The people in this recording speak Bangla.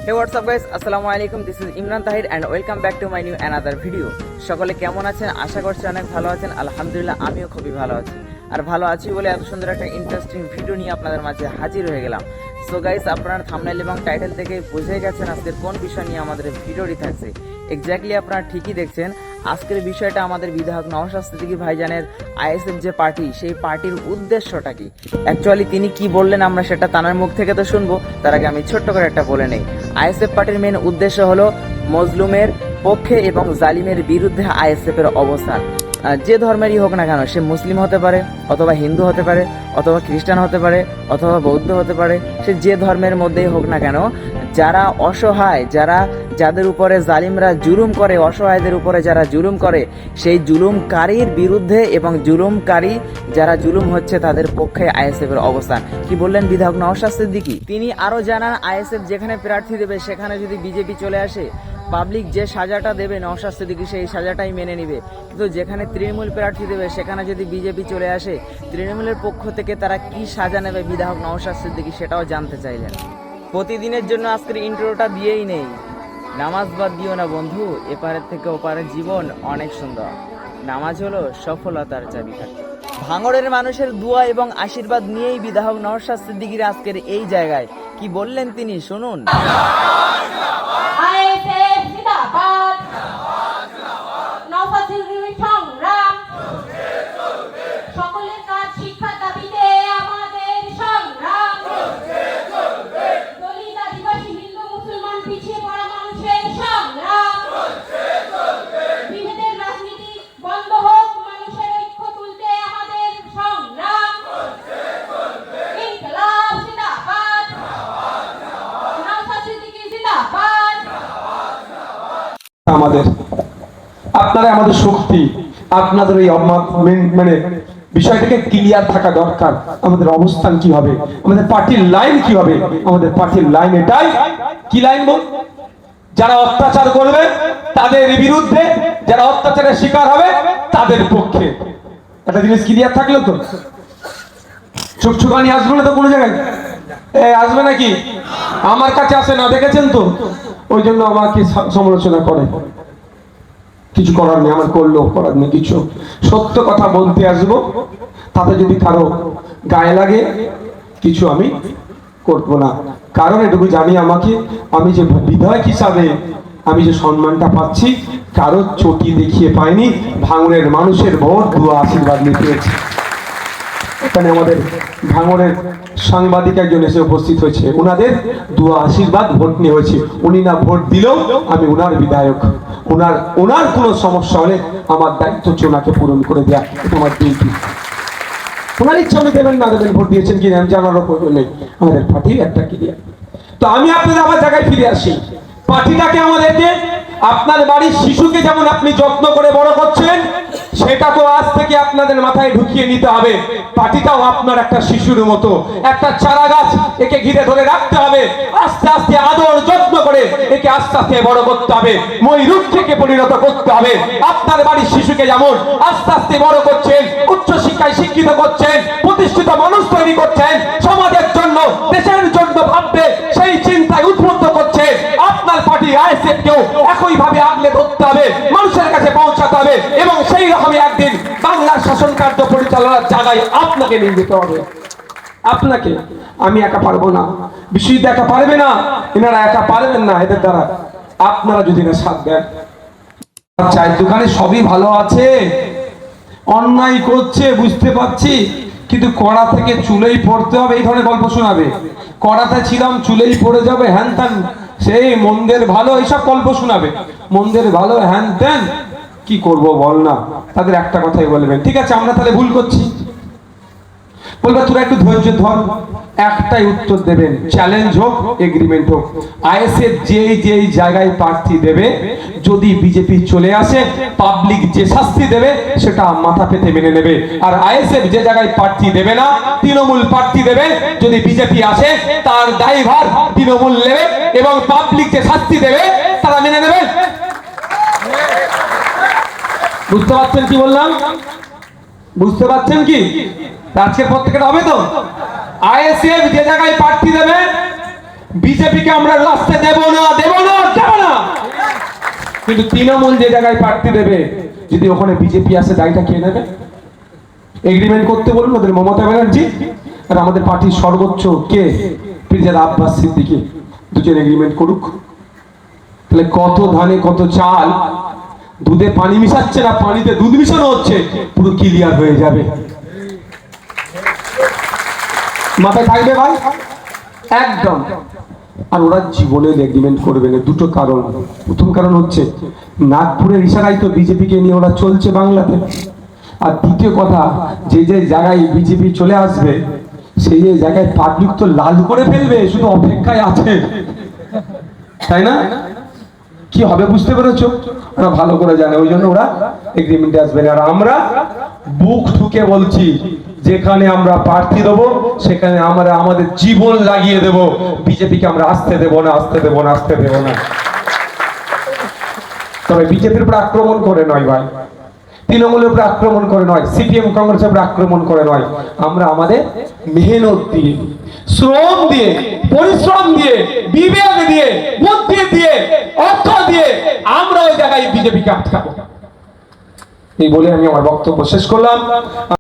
Hey, what's up guys? Assalamu alaikum. This is Imran Tahir and welcome back to my new another video. সকলে কেমন আছেন? আশা করছি অনেক ভালো আছেন। আলহামদুলিল্লাহ আমিও খুবই ভালো আছি। আর ভালো আছি বলে এত সুন্দর একটা ইন্টারেস্টিং ভিডিও নিয়ে আপনাদের মাঝে হাজির হয়ে গেলাম। সো গাইস, আপনারা থাম্বনেল এবং টাইটেল থেকে বুঝে গেছেন আজকের কোন বিষয় নিয়ে আমাদের ভিডিওটি থাকছে। এক্স্যাক্টলি আপনারা ঠিকই দেখছেন। আজকের বিষয়টা আমাদের বিধায়ক নওশাদ সিদ্দিকী ভাইজানের আইএসএফ যে পার্টি, সেই পার্টির উদ্দেশ্যটা কি, অ্যাকচুয়ালি তিনি কি বললেন আমরা সেটা তানার মুখ থেকে তো শুনবো। তার আগে আমি ছোট্ট করে একটা বলে নেই। আইএসএফ পার্টির মেন উদ্দেশ্য হলো মজলুমের পক্ষে এবং জালিমের বিরুদ্ধে আইএসএফ এর অবস্থান। যে ধর্মেরই হোক না কেন, সে মুসলিম হতে পারে, অথবা হিন্দু হতে পারে, অথবা খ্রিস্টান হতে পারে, অথবা বৌদ্ধ হতে পারে, সে যে ধর্মের মধ্যেই হোক না কেন, যারা অসহায়, যাদের উপরে জালিমরা জুলুম করে, অসহায়দের উপরে যারা জুলুম করে, সেই জুলুমকারীর বিরুদ্ধে এবং জুলুমকারী যারা জুলুম হচ্ছে তাদের পক্ষে আইএসএফ এর অবস্থান। কি বললেন বিধায়ক নওশাদ সিদ্দিকী? তিনি আরো জানান, আইএসএফ যেখানে প্রার্থী দেবে সেখানে যদি বিজেপি চলে আসে, পাবলিক যে সাজাটা দেবে নওশাদ সিদ্দিকী সেই সাজাটাই মেনে নিবে। কিন্তু যেখানে তৃণমূল প্রার্থী দেবে সেখানে যদি বিজেপি চলে আসে, তৃণমূলের পক্ষ থেকে তারা কি সাজা নেবে বিধায়ক নওশাদ সিদ্দিকী সেটাও জানতে চাইলেন। প্রতিদিনের জন্য আজকের ইন্ট্রোটা দিয়েই নেই। নামাজ বাদ দিও না বন্ধু, এপারের থেকে ওপারের জীবন অনেক সুন্দর। নামাজ হলো সফলতার চাবিকাঠি। ভাঙড়ের মানুষের দোয়া এবং আশীর্বাদ নিয়েই বিধায়ক নওশাদ সিদ্দিকীর আজকের এই জায়গায় কি বললেন তিনি শুনুন। আমাদের আপনারা আমাদের শক্তি, আপনাদের এই মানে বিষয়টাকে ক্লিয়ার থাকা দরকার। আমাদের অবস্থান কি হবে, আমাদের পার্টির লাইন কি হবে। আমাদের পার্টির লাইন এটাই, কি লাইন বল, যারা অত্যাচার করবে তাদের বিরুদ্ধে, যারা অত্যাচারের শিকার হবে তাদের পক্ষে। একটা জিনিস ক্লিয়ার থাকলো তো, চুপচুপানি আসবে না তো কোনো জায়গায়, আসবে নাকি? আমার কাছে আসে না, দেখেছেন তো, ওই জন্য আমাকে সমালোচনা করে। কিছু করার নেই, আমার করলেও করার নেই কিছু। সত্য কথা বলতে আসবো, তাতে যদি কারো গায়ে লাগে কিছু আমি করব না। কারণ এটুকু জানি, আমি যে বিধায়ক হিসাবে আমি যে সম্মানটা পাচ্ছি, কারো চটি দেখিয়ে পাইনি, ভাঙড়ের মানুষের ভোট দুয়া আশীর্বাদ নিয়ে পেয়েছি। এখানে আমাদের ভাঙড়ের সাংবাদিক একজন এসে উপস্থিত হয়েছে, ওনাদের দুয়া আশীর্বাদ ভোট নিয়ে হয়েছে। উনি না ভোট দিলেও আমি ওনার বিধায়ক, ওনার কোনো সমস্যা হলে আমার দায়িত্ব হচ্ছে ওনাকে পূরণ করে দেওয়া। এটা আমার ডিউটি। ওনার ইচ্ছা উনি দেবেন না দেবেন, ভোট দিয়েছেন কিনা আমি জানারও প্রয়োজন নেই। আমাদের পার্টির একটা ক্লিয়ার। তো আমি আপনাদের আমার জায়গায় ফিরে আসি। পার্টিটাকে আমাদেরকে, আপনার বাড়ির শিশুকে যেমন আপনি যত্ন করে বড় করছেন, সেটা তো আজ থেকে আপনাদের মাথায় ঢুকিয়ে নিতে হবে। পার্টিটাও আপনার একটা শিশুর মতো, একটা চারা গাছ, একে ঘিরে ধরে রাখতে হবে। আস্তে আস্তে আদর যত্ন করে একে আস্তে আস্তে বড় করতে হবে, ময়ূর থেকে পরিণত করতে হবে। আপনার বাড়ির শিশুকে যেমন আস্তে আস্তে বড় করছেন, উচ্চ শিক্ষায় শিক্ষিত করছেন, প্রতিষ্ঠিত মানুষ তৈরি করছেন, সমাজের জন্য দেশের জন্য ভাববে সেই চিন্তায় উদ্বুদ্ধ করছে। আপনার পার্টি আইএসএফ কেও একই ভাবে আগলে ধরতে হবে, মানুষের কাছে পৌঁছাতে হবে, এবং সেই রকমই একদিন বাংলার শাসন কার্য পরিচালনার জায়গায় আপনাকে নিয়ে যেতে হবে। আপনাকে, আমি একা পারবো না, বিশ্বজিৎ একা পারবে না, এনারা একা পারবেন না। এদের দ্বারা আপনারা যদি না সাথ দেন, চায়ের দোকানে সবই ভালো আছে, অন্যায় করছে বুঝতে পারছি, কিন্তু কড়া থেকে চুলেই পড়তে হবে এই ধরনের গল্প শোনাবে। কড়াতে ছিলাম চুলেই পড়ে যাবে, হ্যান ত্যান, সেই মন্দের ভালো, এইসব গল্প শোনাবে। মন্দের ভালো হ্যান ত্যান, কি করব বল না। তাদের একটা কথাই বলবেন, ঠিক আছে আমরা তাহলে ভুল করছি, বলবে তোরা একটু ধৈর্য ধর। একটাই উত্তর দেবেন, চ্যালেঞ্জ হোক এগ্রিমেন্ট হোক। আইএসএফ যেই জায়গায় প্রার্থী দেবে, যদি বিজেপি চলে আসে, পাবলিক যে শাস্তি দেবে সেটা মাথা পেতে মেনে নেবে। আর আইএসএফ যে জায়গায় প্রার্থী দেবে না, তৃণমূল প্রার্থী দেবে, যদি বিজেপি আসে তার দায়ভার তৃণমূল নেবে, এবং পাবলিক যে শাস্তি দেবে তারা মেনে নেবে। বুঝতে পারছেন কি বললাম? বুঝতে পারছেন কি? আজকের পর থেকে হবে তো আইএসএফ যে জায়গায় প্রার্থী দেবে, বিজেপিকে আমরা আসতে দেব না দেব না দেব না। কিন্তু তৃণমূল যে জায়গায় প্রার্থী দেবে, যদি ওখানে বিজেপি আসে, দায়টা কে নেবে? এগ্রিমেন্ট করতে বলুন ওদের মমতা ব্যানার্জি আর আমাদের পার্টির সর্বোচ্চ কে পিরজাদা আব্বাস সিদ্দিকী, দুজন এগ্রিমেন্ট করুক। তাহলে কত ধানে কত চাল, দুধে পানি মিশাচ্ছে না পানিতে দুধ মিশানো হচ্ছে, পুরো ক্লিয়ার হয়ে যাবে। মাথায় থাকবে ভাই একদম। আর ওরা জীবনে এগ্রিমেন্ট করবে না, দুটো কারণ। প্রথম কারণ হচ্ছে নাগপুরের ইশারায় তো বিজেপিকে নিয়ে ওরা চলছে বাংলাতে। আর দ্বিতীয় কথা, যে যে জায়গায় বিজেপি চলে আসবে সেই যে জায়গায় পাবলিক তো লাল করে ফেলবে, শুধু অপেক্ষায় আছে, তাই না? কি হবে বুঝতে পেরেছো? ওরা ভালো করে জানে, ওই জন্য ওরা এগ্রিমেন্টে আসবে না। আর আমরা বুক ঠুকে বলছি, যেখানে আমরা প্রার্থী দেবো সেখানে আমরা আমাদের জীবন লাগিয়ে দেব। বিজেপিকে আমরা আসতে দেব না, আসতে দেব না, আসতে দেব না। তবে বিজেপির উপর আক্রমণ করে নয় ভাই, তৃণমূলের উপর আক্রমণ করে নয়, সিপিএম কংগ্রেসের উপর আক্রমণ করে নয়, আমরা আমাদের মেহনত দিয়ে, শ্রম দিয়ে, পরিশ্রম দিয়ে, বিবেক দিয়ে, বুদ্ধি দিয়ে, অর্থ দিয়ে আমরা ওই জায়গায় বিজেপিকে আটকাবো। এই বলে আমি আমার বক্তব্য শেষ করলাম।